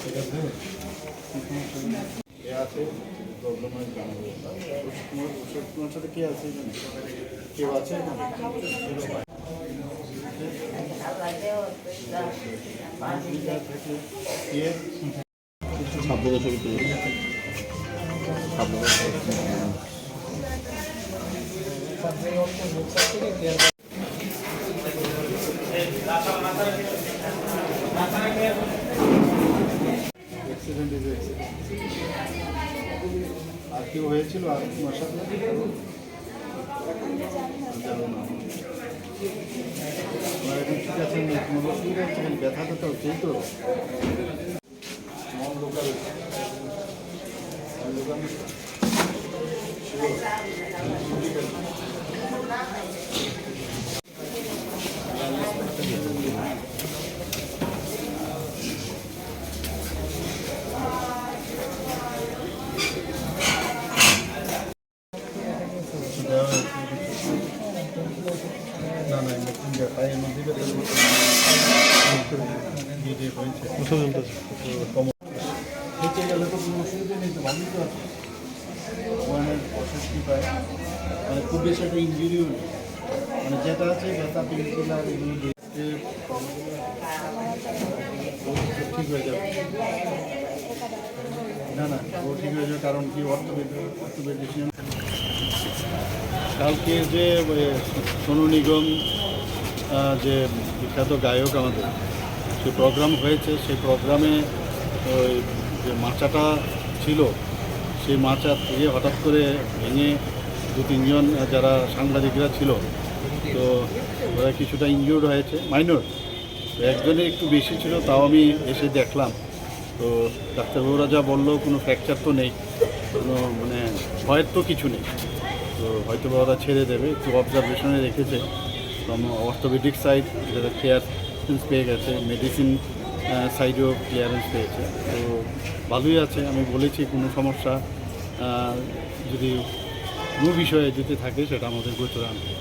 ঠিক আছে, এ আছে প্রবলেম হয় জানাবো। তোমার সাথে কে আছে এখানে? কেউ আছে এখানে? আর কেউ হয়েছিল আর তোমার সাথে? জানো না, তোমার এখন ঠিক আছে, তোমার অসুবিধা হচ্ছে, ব্যথা তো হচ্ছেই তো। মন লোকাল না না পায়ের মধ্যে হেঁটে গেলে তো কোনো অসুবিধা নেই, তো ভালোই তো আছে। ওয়ানের অস্বস্তি পায়, মানে খুব বেশি একটা ইঞ্জুরিও নেই, মানে যেটা আছে ব্যথা পেনকিলার এগুলো দেখতে ঠিক হয়ে যাবে। না না, ও ঠিক হয়ে যাবে, কারণ কি অর্থোপেডিশিয়ান। কালকে যে সোনু নিগম যে বিখ্যাত গায়ক আমাদের, যে প্রোগ্রাম হয়েছে, সেই প্রোগ্রামে ওই যে মাচাটা ছিল, সেই মাচা থেকে হঠাৎ করে ভেঙে দু তিনজন যারা সাংবাদিকরা ছিল, তো ওরা কিছুটা ইনজিওর্ড হয়েছে, মাইনর। তো একজনের একটু বেশি ছিল, তাও আমি এসে দেখলাম। তো ডাক্তারবাবুরা যা বললো, কোনো ফ্র্যাকচার তো নেই, কোনো মানে ভয়ের তো কিছু নেই। তো হয়তো বা ওরা ছেড়ে দেবে, একটু অবজারভেশনে রেখেছে। অর্থোপেডিক সাইড যারা ক্লিয়ারেন্স পেয়ে গেছে, মেডিসিন সাইডেও ক্লিয়ারেন্স পেয়েছে, তো ভালোই আছে। আমি বলেছি কোনো সমস্যা যদি কোনো বিষয়ে যদি থাকে সেটা আমাদের গোচরে আনবে।